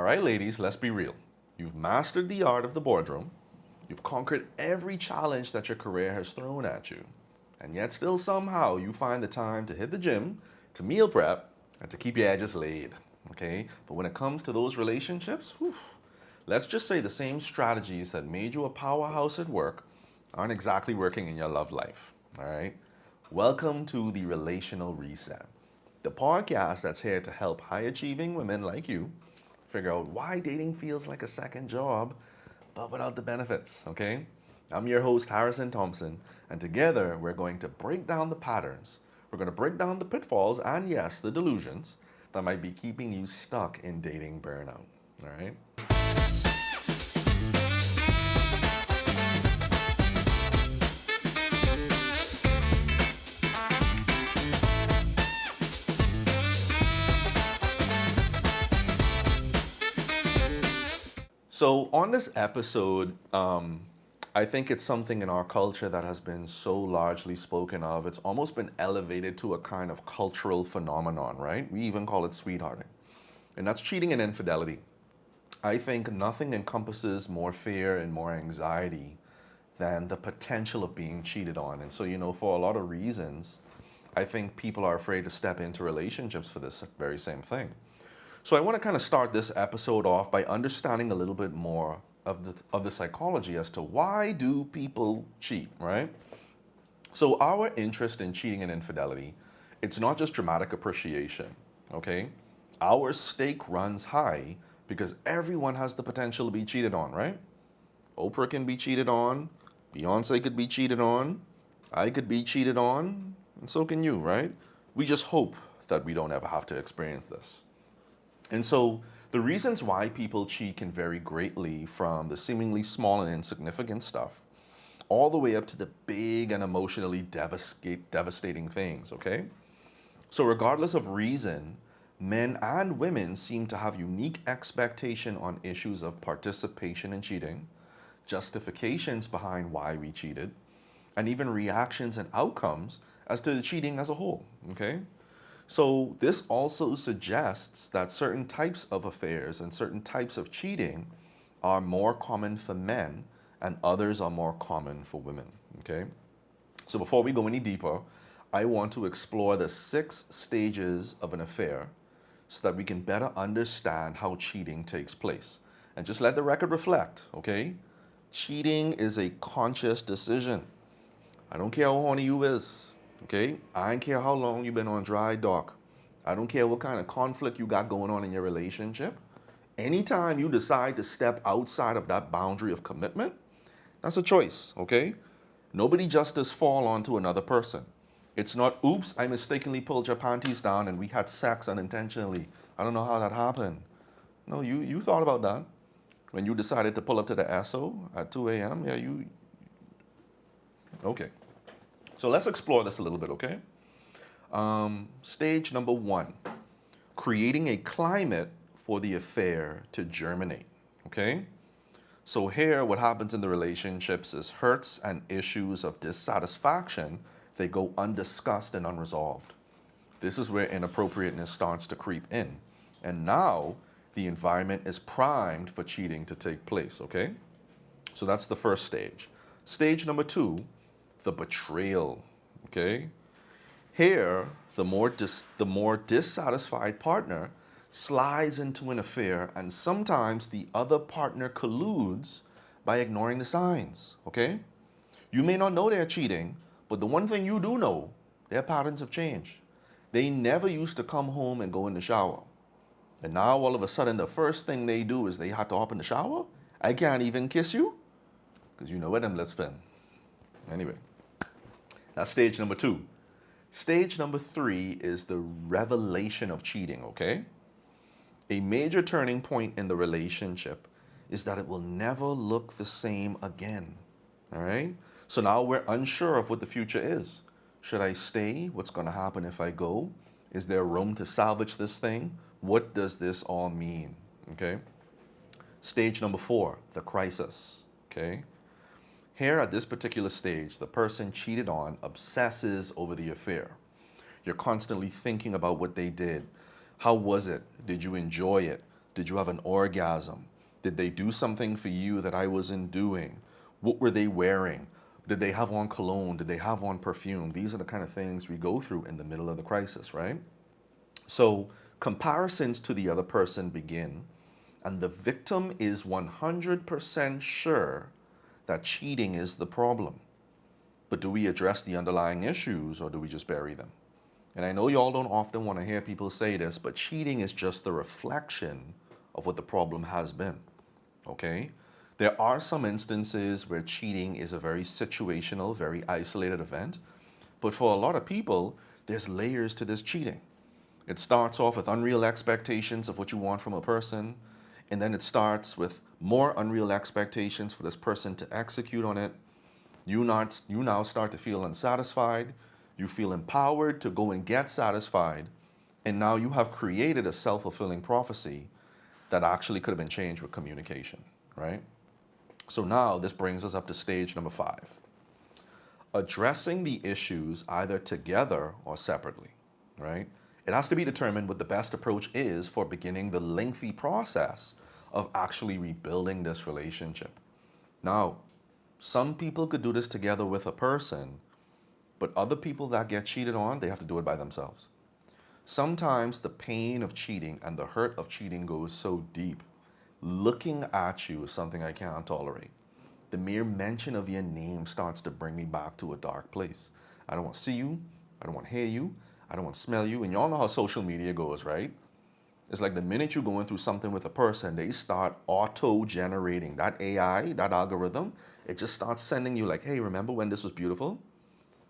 right, ladies, let's be real. You've mastered the art of the boardroom. You've conquered every challenge that your career has thrown at you. And yet still somehow you find the time to hit the gym, to meal prep, and to keep your edges laid. Okay? But when it comes to those relationships, whew, let's just say the same strategies that made you a powerhouse at work aren't exactly working in your love life. All right? Welcome to the Relational Reset, the podcast that's here to help high achieving women like you figure out why dating feels like a second job, but without the benefits, okay? I'm your host, hthompson, and together we're going to break down the patterns. We're going to break down the pitfalls and, yes, the delusions that might be keeping you stuck in dating burnout, all right? So, on this episode, I think it's something in our culture that has been so largely spoken of. It's almost been elevated to a kind of cultural phenomenon, right? We even call it sweethearting. And that's cheating and infidelity. I think nothing encompasses more fear and more anxiety than the potential of being cheated on. And so, for a lot of reasons, I think people are afraid to step into relationships for this very same thing. So I want to kind of start this episode off by understanding a little bit more of the psychology as to why do people cheat, right? So our interest in cheating and infidelity, it's not just dramatic appreciation, okay? Our stake runs high because everyone has the potential to be cheated on, right? Oprah can be cheated on, Beyonce could be cheated on, I could be cheated on, and so can you, right? We just hope that we don't ever have to experience this. And so the reasons why people cheat can vary greatly from the seemingly small and insignificant stuff all the way up to the big and emotionally devastating things, okay? So regardless of reason, men and women seem to have unique expectation on issues of participation in cheating, justifications behind why we cheated, and even reactions and outcomes as to the cheating as a whole, okay? So this also suggests that certain types of affairs and certain types of cheating are more common for men and others are more common for women, okay? So before we go any deeper, I want to explore the 6 stages of an affair so that we can better understand how cheating takes place. And just let the record reflect, okay? Cheating is a conscious decision. I don't care how horny you is. Okay? I don't care how long you've been on dry dock. I don't care what kind of conflict you got going on in your relationship. Anytime you decide to step outside of that boundary of commitment, that's a choice, okay? Nobody just does fall onto another person. It's not, oops, I mistakenly pulled your panties down and we had sex unintentionally. I don't know how that happened. No, you thought about that. When you decided to pull up to the SO at 2 a.m., okay. So let's explore this a little bit, okay? Stage number 1, creating a climate for the affair to germinate, okay? So here, what happens in the relationships is hurts and issues of dissatisfaction, they go undiscussed and unresolved. This is where inappropriateness starts to creep in. And now, the environment is primed for cheating to take place, okay? So that's the first stage. Stage number 2, the betrayal, okay? Here, the more dissatisfied partner slides into an affair and sometimes the other partner colludes by ignoring the signs, okay? You may not know they're cheating, but the one thing you do know, their patterns have changed. They never used to come home and go in the shower. And now all of a sudden the first thing they do is they have to hop in the shower? I can't even kiss you? Because you know where them lips been. Anyway. That's stage number 2. Stage number 3 is the revelation of cheating, okay? A major turning point in the relationship is that it will never look the same again, all right? So now we're unsure of what the future is. Should I stay? What's going to happen if I go? Is there room to salvage this thing? What does this all mean, okay? Stage number 4, the crisis, okay? Here at this particular stage, the person cheated on obsesses over the affair. You're constantly thinking about what they did. How was it? Did you enjoy it? Did you have an orgasm? Did they do something for you that I wasn't doing? What were they wearing? Did they have on cologne? Did they have on perfume? These are the kind of things we go through in the middle of the crisis, right? So comparisons to the other person begin, and the victim is 100% sure that cheating is the problem. But do we address the underlying issues or do we just bury them? And I know y'all don't often want to hear people say this, but cheating is just the reflection of what the problem has been. Okay? There are some instances where cheating is a very situational, very isolated event. But for a lot of people, there's layers to this cheating. It starts off with unreal expectations of what you want from a person, and then it starts with more unreal expectations for this person to execute on it. You now start to feel unsatisfied. You feel empowered to go and get satisfied. And now you have created a self-fulfilling prophecy that actually could have been changed with communication, right? So now this brings us up to stage number 5. Addressing the issues either together or separately, right? It has to be determined what the best approach is for beginning the lengthy process of actually rebuilding this relationship. Now, some people could do this together with a person, but other people that get cheated on, they have to do it by themselves. Sometimes the pain of cheating and the hurt of cheating goes so deep. Looking at you is something I can't tolerate. The mere mention of your name starts to bring me back to a dark place. I don't want to see you. I don't want to hear you. I don't want to smell you. And y'all know how social media goes, right? It's like the minute you're going through something with a person, they start auto-generating that AI, that algorithm. It just starts sending you like, hey, remember when this was beautiful?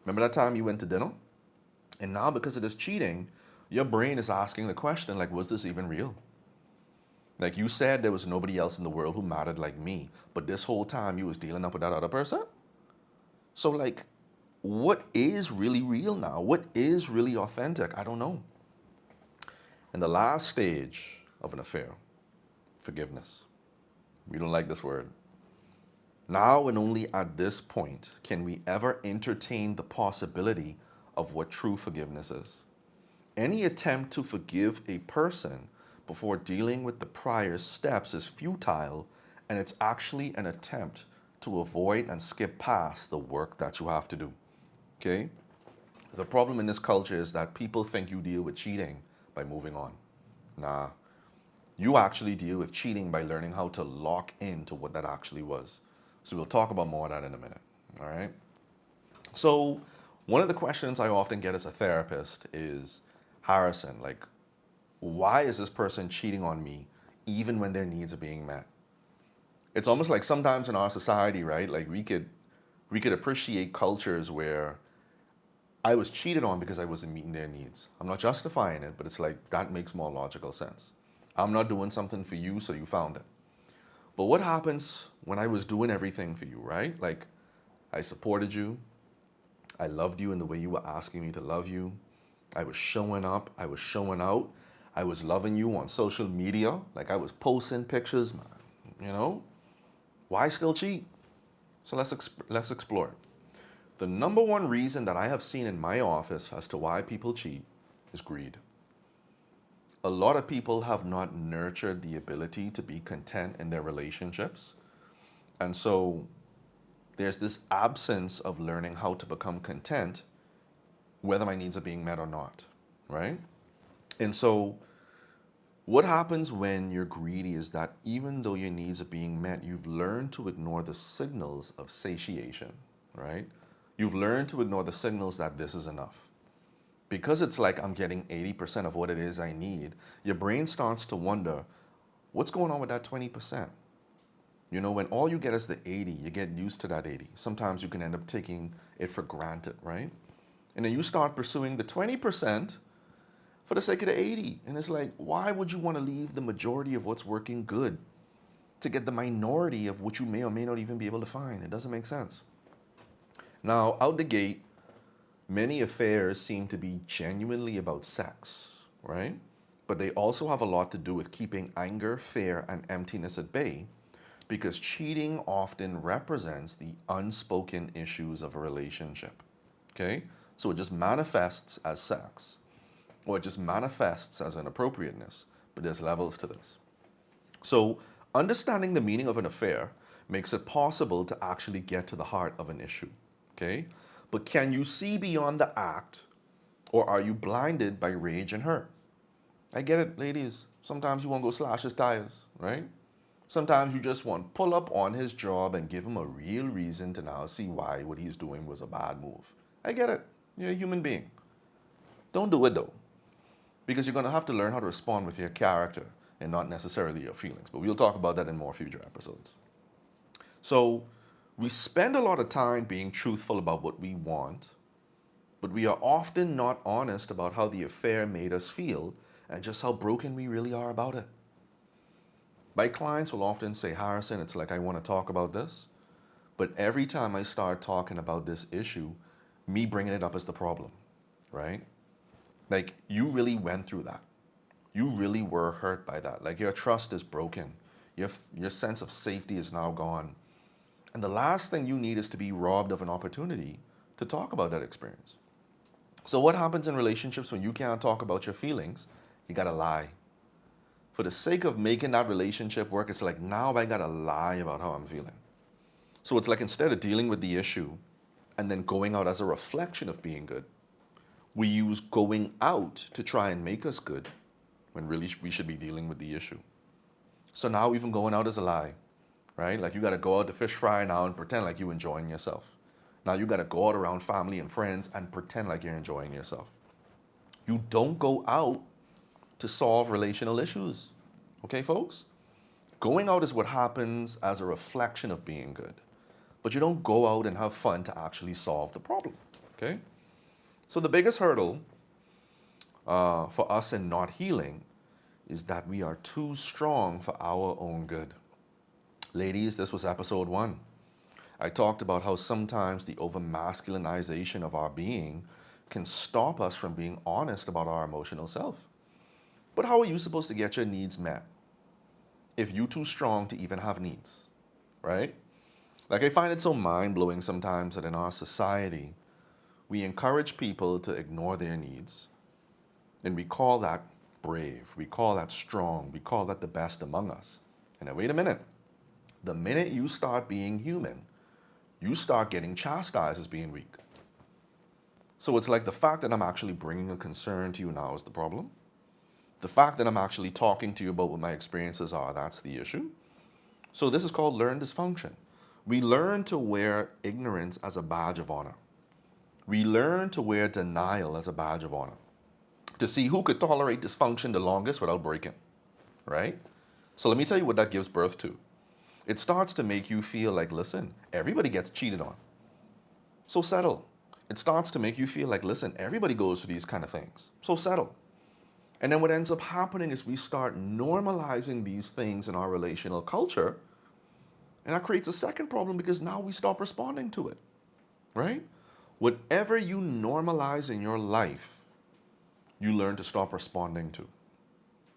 Remember that time you went to dinner? And now because of this cheating, your brain is asking the question like, was this even real? Like you said there was nobody else in the world who mattered like me, but this whole time you was dealing up with that other person? So like, what is really real now? What is really authentic? I don't know. And the last stage of an affair, forgiveness. We don't like this word. Now and only at this point can we ever entertain the possibility of what true forgiveness is. Any attempt to forgive a person before dealing with the prior steps is futile, and it's actually an attempt to avoid and skip past the work that you have to do. Okay? The problem in this culture is that people think you deal with cheating by moving on. Nah, you actually deal with cheating by learning how to lock into what that actually was. So we'll talk about more of that in a minute, all right? So one of the questions I often get as a therapist is, Harrison, like, why is this person cheating on me even when their needs are being met? It's almost like sometimes in our society, right? Like we could appreciate cultures where I was cheated on because I wasn't meeting their needs. I'm not justifying it, but it's like that makes more logical sense. I'm not doing something for you, so you found it. But what happens when I was doing everything for you, right? Like I supported you. I loved you in the way you were asking me to love you. I was showing up. I was showing out. I was loving you on social media. Like I was posting pictures, man. You know? Why still cheat? So let's explore it. The number one reason that I have seen in my office as to why people cheat is greed. A lot of people have not nurtured the ability to be content in their relationships. And so there's this absence of learning how to become content, whether my needs are being met or not, right? And so what happens when you're greedy is that even though your needs are being met, you've learned to ignore the signals of satiation, right? You've learned to ignore the signals that this is enough. Because it's like I'm getting 80% of what it is I need, your brain starts to wonder, what's going on with that 20%? You know, when all you get is the 80, you get used to that 80. Sometimes you can end up taking it for granted, right? And then you start pursuing the 20% for the sake of the 80. And it's like, why would you want to leave the majority of what's working good to get the minority of what you may or may not even be able to find? It doesn't make sense. Now, out the gate, many affairs seem to be genuinely about sex, right? But they also have a lot to do with keeping anger, fear, and emptiness at bay, because cheating often represents the unspoken issues of a relationship, okay? So it just manifests as sex, or it just manifests as inappropriateness, but there's levels to this. So, understanding the meaning of an affair makes it possible to actually get to the heart of an issue. Okay? But can you see beyond the act, or are you blinded by rage and hurt? I get it, ladies. Sometimes you want to go slash his tires, right? Sometimes you just want to pull up on his job and give him a real reason to now see why what he's doing was a bad move. I get it. You're a human being. Don't do it though, because you're going to have to learn how to respond with your character and not necessarily your feelings. But we'll talk about that in more future episodes. So, we spend a lot of time being truthful about what we want, but we are often not honest about how the affair made us feel and just how broken we really are about it. My clients will often say, Harrison, it's like I want to talk about this, but every time I start talking about this issue, me bringing it up is the problem, right? Like, you really went through that. You really were hurt by that. Like, your trust is broken. Your sense of safety is now gone. And the last thing you need is to be robbed of an opportunity to talk about that experience. So what happens in relationships when you can't talk about your feelings? You gotta lie. For the sake of making that relationship work, it's like, now I gotta lie about how I'm feeling. So it's like, instead of dealing with the issue and then going out as a reflection of being good, we use going out to try and make us good when really we should be dealing with the issue. So now even going out is a lie, right? Like, you gotta go out to fish fry now and pretend like you're enjoying yourself. Now you gotta go out around family and friends and pretend like you're enjoying yourself. You don't go out to solve relational issues. Okay, folks? Going out is what happens as a reflection of being good. But you don't go out and have fun to actually solve the problem. Okay? So the biggest hurdle for us in not healing is that we are too strong for our own good. Ladies, this was episode 1. I talked about how sometimes the over-masculinization of our being can stop us from being honest about our emotional self. But how are you supposed to get your needs met if you're too strong to even have needs, right? Like, I find it so mind-blowing sometimes that in our society, we encourage people to ignore their needs, and we call that brave, we call that strong, we call that the best among us. And now, wait a minute. The minute you start being human, you start getting chastised as being weak. So it's like, the fact that I'm actually bringing a concern to you now is the problem. The fact that I'm actually talking to you about what my experiences are, that's the issue. So this is called learned dysfunction. We learn to wear ignorance as a badge of honor. We learn to wear denial as a badge of honor, to see who could tolerate dysfunction the longest without breaking, right? So let me tell you what that gives birth to. It starts to make you feel like, listen, everybody gets cheated on, so settle. It starts to make you feel like, listen, everybody goes through these kind of things, so settle. And then what ends up happening is we start normalizing these things in our relational culture, and that creates a second problem, because now we stop responding to it, right? Whatever you normalize in your life, you learn to stop responding to.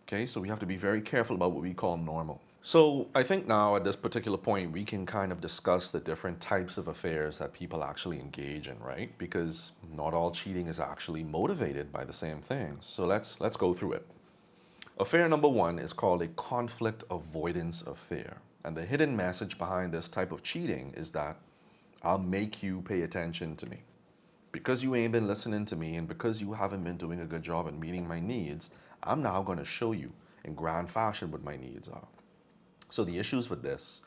Okay, so we have to be very careful about what we call normal. So I think now at this particular point, we can kind of discuss the different types of affairs that people actually engage in, right? Because not all cheating is actually motivated by the same things. So let's go through it. Affair number 1 is called a conflict avoidance affair. And the hidden message behind this type of cheating is that I'll make you pay attention to me. Because you ain't been listening to me, and because you haven't been doing a good job at meeting my needs, I'm now going to show you in grand fashion what my needs are. So the issues with this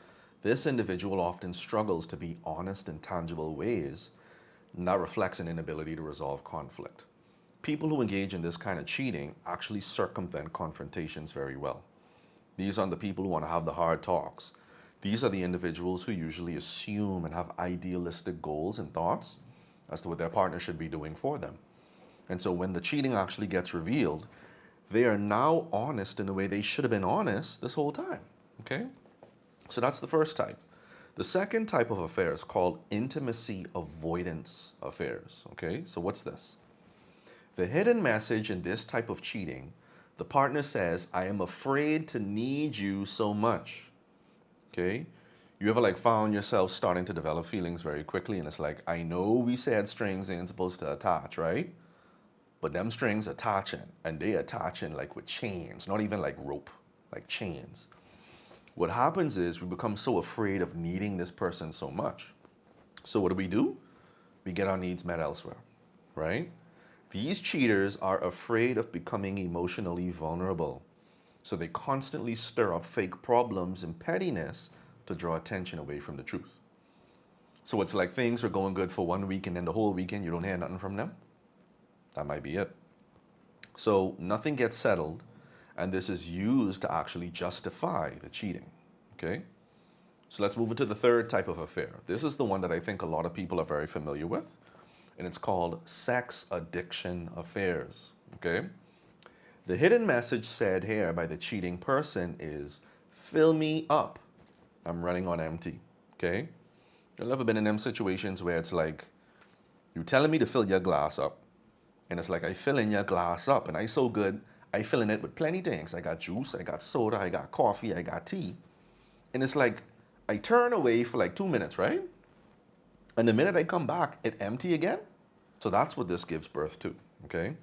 individual often struggles to be honest in tangible ways, and that reflects an inability to resolve conflict. People who engage in this kind of cheating actually circumvent confrontations very well. These aren't the people who want to have the hard talks. These are the individuals who usually assume and have idealistic goals and thoughts as to what their partner should be doing for them. And so when the cheating actually gets revealed, they are now honest in the way they should have been honest this whole time. Okay? So that's the first type. The second type of affair is called intimacy avoidance affairs. Okay? So what's this? The hidden message in this type of cheating, the partner says, I am afraid to need you so much. Okay? You ever like found yourself starting to develop feelings very quickly, and it's like, I know we said strings ain't supposed to attach, right? But them strings attaching, and they attaching like with chains, not even like rope, like chains. What happens is we become so afraid of needing this person so much. So what do? We get our needs met elsewhere, right? These cheaters are afraid of becoming emotionally vulnerable. So they constantly stir up fake problems and pettiness to draw attention away from the truth. So it's like things are going good for 1 week and then the whole weekend you don't hear nothing from them. That might be it. So nothing gets settled, and this is used to actually justify the cheating, okay? So let's move into the third type of affair. This is the one that I think a lot of people are very familiar with, and it's called sex addiction affairs, okay? The hidden message said here by the cheating person is, fill me up. I'm running on empty, okay? You've ever been in them situations where it's like, you telling me to fill your glass up, and it's like, I fill in your glass up, and I so good, I fill in it with plenty things. I got juice, I got soda, I got coffee, I got tea. And it's like, I turn away for like 2 minutes, right? And the minute I come back, it empty again. So that's what this gives birth to, okay?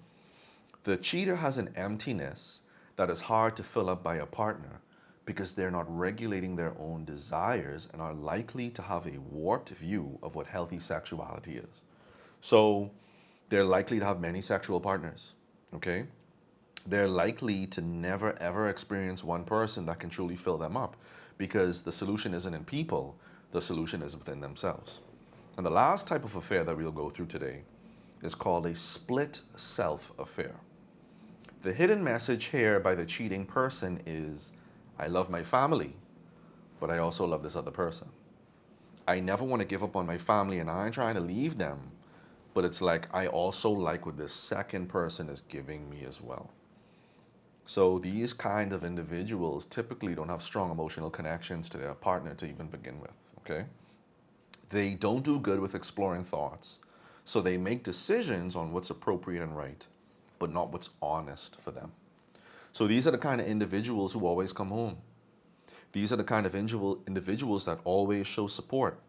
The cheater has an emptiness that is hard to fill up by a partner because they're not regulating their own desires and are likely to have a warped view of what healthy sexuality is. So they're likely to have many sexual partners, okay? They're likely to never ever experience one person that can truly fill them up because the solution isn't in people, the solution is within themselves. And the last type of affair that we'll go through today is called a split self affair. The hidden message here by the cheating person is, I love my family, but I also love this other person. I never want to give up on my family and I ain't trying to leave them, but it's like I also like what this second person is giving me as well. So these kind of individuals typically don't have strong emotional connections to their partner to even begin with, okay? They don't do good with exploring thoughts, so they make decisions on what's appropriate and right, but not what's honest for them. So these are the kind of individuals who always come home. These are the kind of individuals that always show support.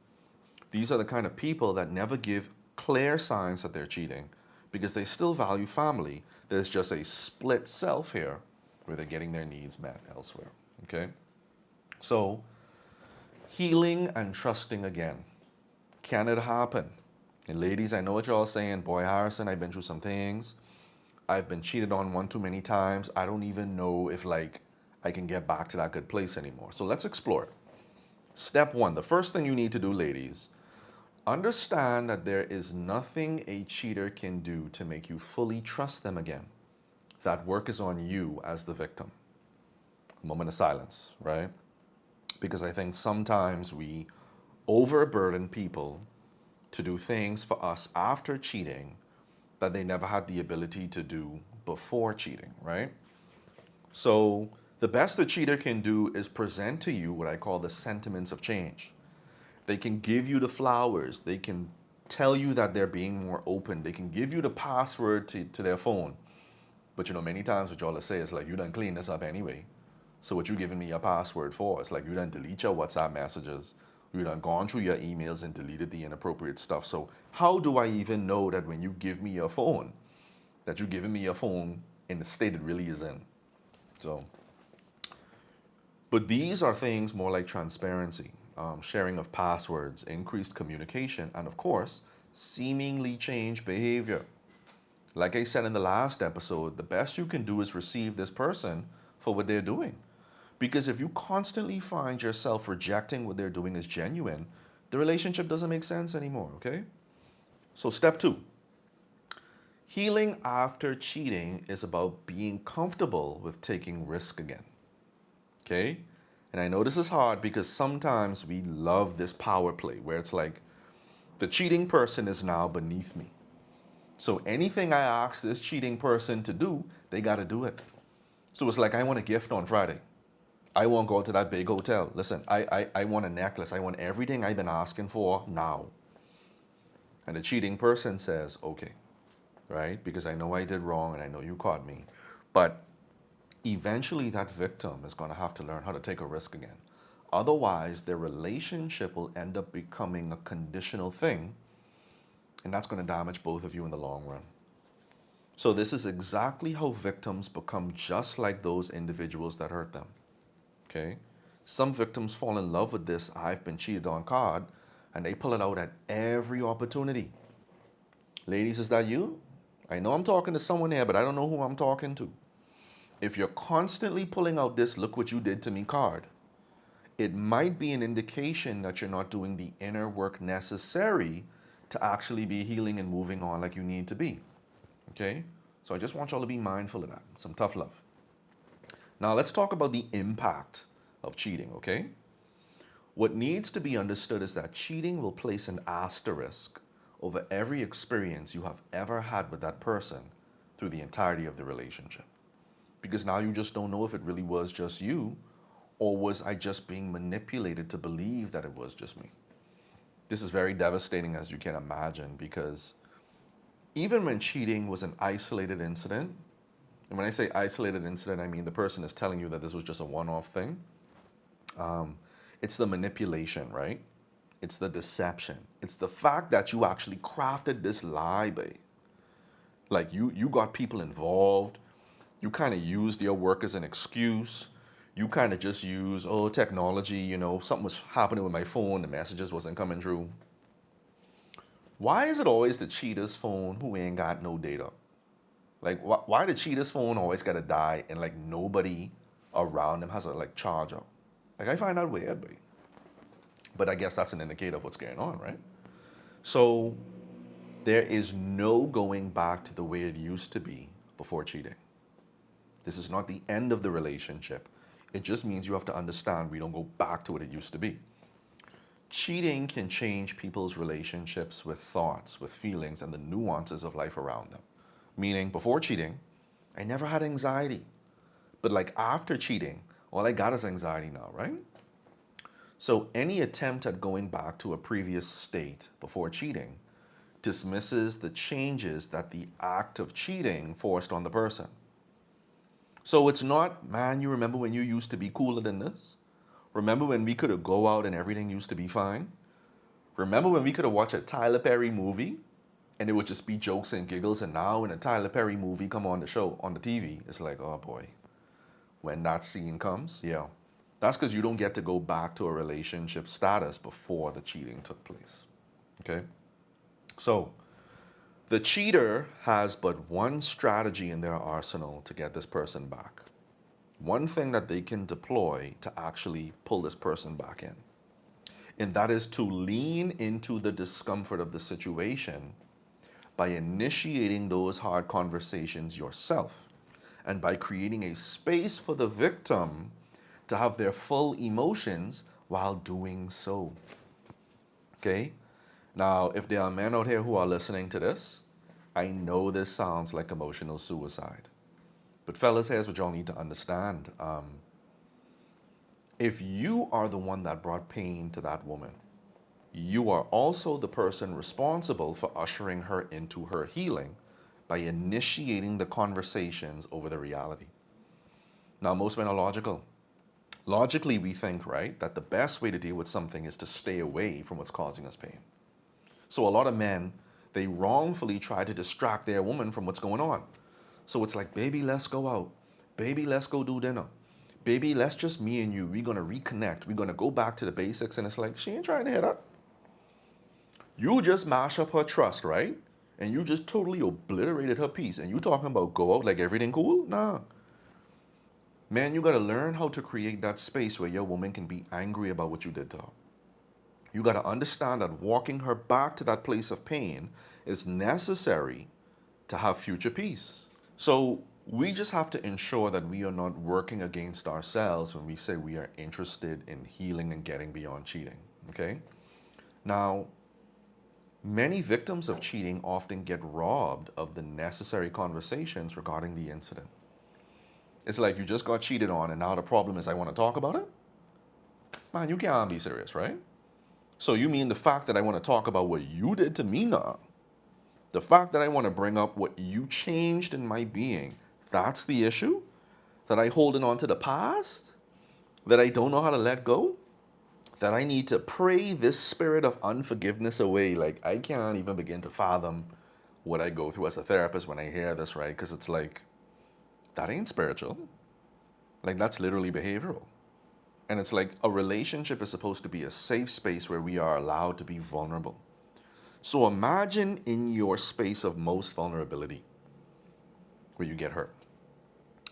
These are the kind of people that never give clear signs that they're cheating because they still value family. There's just a split self here where they're getting their needs met elsewhere, okay? So healing and trusting again. Can it happen? And ladies, I know what you're all saying. Boy, Harrison, I've been through some things. I've been cheated on one too many times. I don't even know if like I can get back to that good place anymore. So let's explore it. Step one, the first thing you need to do, ladies, understand that there is nothing a cheater can do to make you fully trust them again. That work is on you as the victim. A moment of silence, right? Because I think sometimes we overburden people to do things for us after cheating that they never had the ability to do before cheating, right? So the best the cheater can do is present to you what I call the sentiments of change. They can give you the flowers. They can tell you that they're being more open. They can give you the password to their phone. But you know, many times what y'all say is like, you done clean this up anyway. So what you giving me your password for? It's like you done delete your WhatsApp messages. You done gone through your emails and deleted the inappropriate stuff. So how do I even know that when you give me your phone, that you're giving me your phone in the state it really is in? So, but these are things more like transparency, sharing of passwords, increased communication, and of course, seemingly changed behavior. Like I said in the last episode, the best you can do is receive this person for what they're doing. Because if you constantly find yourself rejecting what they're doing as genuine, the relationship doesn't make sense anymore, okay? So step two, healing after cheating is about being comfortable with taking risk again, okay? And I know this is hard because sometimes we love this power play where it's like the cheating person is now beneath me. So anything I ask this cheating person to do, they got to do it. So it's like, I want a gift on Friday. I won't go to that big hotel. Listen, I want a necklace. I want everything I've been asking for now. And the cheating person says, okay, right? Because I know I did wrong and I know you caught me. But eventually that victim is going to have to learn how to take a risk again. Otherwise, their relationship will end up becoming a conditional thing. And that's going to damage both of you in the long run. So this is exactly how victims become just like those individuals that hurt them. Okay? Some victims fall in love with this "I've been cheated on" card, and they pull it out at every opportunity. Ladies, is that you? I know I'm talking to someone here, but I don't know who I'm talking to. If you're constantly pulling out this "look what you did to me" card, it might be an indication that you're not doing the inner work necessary to actually be healing and moving on like you need to be. Okay? So I just want y'all to be mindful of that. Some tough love. Now let's talk about the impact of cheating, okay? What needs to be understood is that cheating will place an asterisk over every experience you have ever had with that person through the entirety of the relationship. Because now you just don't know if it really was just you, or was I just being manipulated to believe that it was just me. This is very devastating, as you can imagine, because even when cheating was an isolated incident, and when I say isolated incident, I mean the person is telling you that this was just a one-off thing. It's the manipulation, right? It's the deception. It's the fact that you actually crafted this lie, babe. Like you got people involved. You kind of used your work as an excuse. You kind of just use, oh, technology, something was happening with my phone, the messages wasn't coming through. Why is it always the cheater's phone who ain't got no data? Like, why the cheater's phone always gotta die and like nobody around them has a like charger? Like, I find that weird, but I guess that's an indicator of what's going on, right? So there is no going back to the way it used to be before cheating. This is not the end of the relationship. It just means you have to understand we don't go back to what it used to be. Cheating can change people's relationships with thoughts, with feelings, and the nuances of life around them. Meaning, before cheating, I never had anxiety. But like after cheating, all I got is anxiety now, right? So any attempt at going back to a previous state before cheating dismisses the changes that the act of cheating forced on the person. So it's not, man, you remember when you used to be cooler than this? Remember when we could go out and everything used to be fine? Remember when we could have watched a Tyler Perry movie and it would just be jokes and giggles, and now when a Tyler Perry movie come on the show, on the TV, it's like, oh boy, when that scene comes, yeah. That's because you don't get to go back to a relationship status before the cheating took place, okay? So the cheater has but one strategy in their arsenal to get this person back. One thing that they can deploy to actually pull this person back in. And that is to lean into the discomfort of the situation by initiating those hard conversations yourself and by creating a space for the victim to have their full emotions while doing so. Okay? Now, if there are men out here who are listening to this, I know this sounds like emotional suicide. But fellas, here's what y'all need to understand. If you are the one that brought pain to that woman, you are also the person responsible for ushering her into her healing by initiating the conversations over the reality. Now, most men are logical. Logically, we think, right, that the best way to deal with something is to stay away from what's causing us pain. So a lot of men, they wrongfully try to distract their woman from what's going on. So it's like, baby, let's go out. Baby, let's go do dinner. Baby, let's just me and you. We're going to reconnect. We're going to go back to the basics. And it's like, she ain't trying to hear that. You just mash up her trust, right? And you just totally obliterated her peace. And you talking about go out like everything cool? Nah. Man, you got to learn how to create that space where your woman can be angry about what you did to her. You got to understand that walking her back to that place of pain is necessary to have future peace. So we just have to ensure that we are not working against ourselves when we say we are interested in healing and getting beyond cheating, okay? Now, many victims of cheating often get robbed of the necessary conversations regarding the incident. It's like you just got cheated on and now the problem is I want to talk about it? Man, you can't be serious, right? So you mean the fact that I want to talk about what you did to me now? The fact that I want to bring up what you changed in my being, that's the issue? That I holding on to the past? That I don't know how to let go? That I need to pray this spirit of unforgiveness away? Like, I can't even begin to fathom what I go through as a therapist when I hear this, right? Because it's like, that ain't spiritual. Like, that's literally behavioral. And it's like a relationship is supposed to be a safe space where we are allowed to be vulnerable. So imagine in your space of most vulnerability where you get hurt.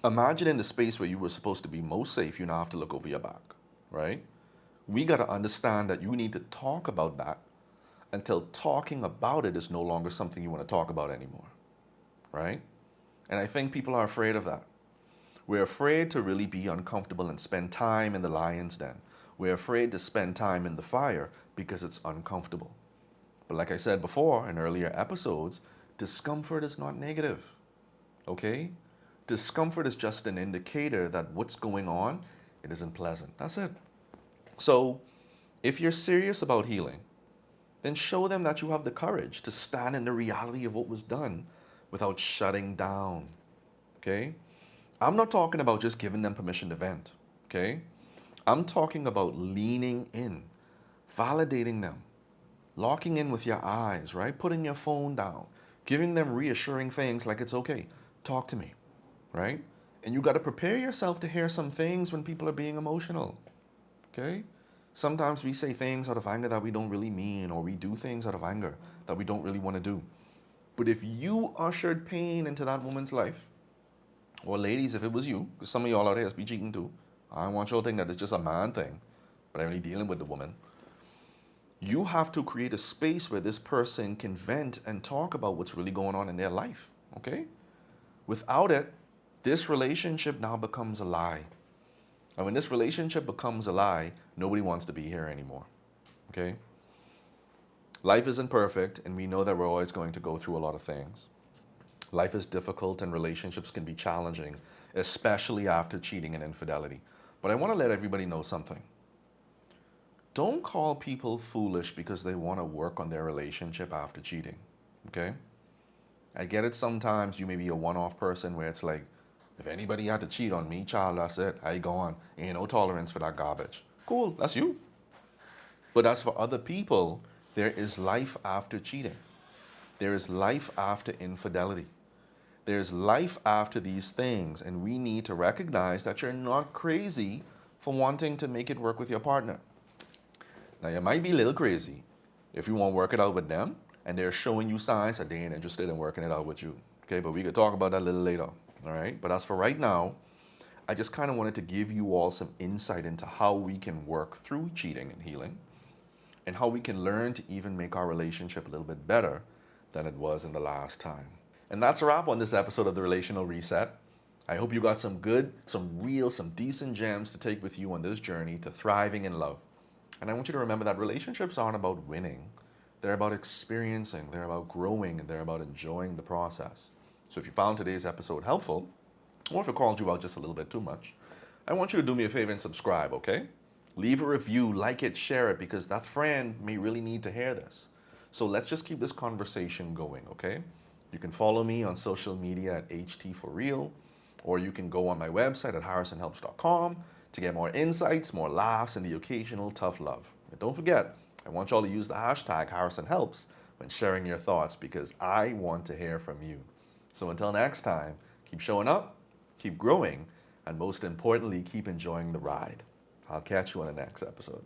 Imagine in the space where you were supposed to be most safe, you now have to look over your back, right? We got to understand that you need to talk about that until talking about it is no longer something you want to talk about anymore, right? And I think people are afraid of that. We're afraid to really be uncomfortable and spend time in the lion's den. We're afraid to spend time in the fire because it's uncomfortable. But like I said before in earlier episodes, discomfort is not negative, okay? Discomfort is just an indicator that what's going on, it isn't pleasant. That's it. So if you're serious about healing, then show them that you have the courage to stand in the reality of what was done without shutting down, okay? I'm not talking about just giving them permission to vent, okay? I'm talking about leaning in, validating them, locking in with your eyes, right? Putting your phone down, giving them reassuring things like it's okay, talk to me, right? And you got to prepare yourself to hear some things when people are being emotional, okay? Sometimes we say things out of anger that we don't really mean, or we do things out of anger that we don't really want to do. But if you ushered pain into that woman's life, or ladies, if it was you, because some of y'all out here be cheating too. I don't want y'all to think that it's just a man thing, but I'm only dealing with the woman. You have to create a space where this person can vent and talk about what's really going on in their life, okay? Without it, this relationship now becomes a lie. And when this relationship becomes a lie, nobody wants to be here anymore, okay? Life isn't perfect, and we know that we're always going to go through a lot of things. Life is difficult and relationships can be challenging, especially after cheating and infidelity. But I want to let everybody know something. Don't call people foolish because they want to work on their relationship after cheating, okay? I get it sometimes you may be a one-off person where it's like, if anybody had to cheat on me, child, that's it. I go on. Ain't no tolerance for that garbage. Cool, that's you. But as for other people, there is life after cheating. There is life after infidelity. There's life after these things, and we need to recognize that you're not crazy for wanting to make it work with your partner. Now, you might be a little crazy if you want to work it out with them, and they're showing you signs that they ain't interested in working it out with you. Okay, but we could talk about that a little later. All right, but as for right now, I just kind of wanted to give you all some insight into how we can work through cheating and healing, and how we can learn to even make our relationship a little bit better than it was in the last time. And that's a wrap on this episode of the Relational Reset. I hope you got some good, some real, some decent gems to take with you on this journey to thriving in love. And I want you to remember that relationships aren't about winning. They're about experiencing, they're about growing, and they're about enjoying the process. So if you found today's episode helpful, or if it called you out just a little bit too much, I want you to do me a favor and subscribe, okay? Leave a review, like it, share it, because that friend may really need to hear this. So let's just keep this conversation going, okay? You can follow me on social media at htforreal, or you can go on my website at harrisonhelps.com to get more insights, more laughs, and the occasional tough love. And don't forget, I want y'all to use the hashtag HarrisonHelps when sharing your thoughts because I want to hear from you. So until next time, keep showing up, keep growing, and most importantly, keep enjoying the ride. I'll catch you on the next episode.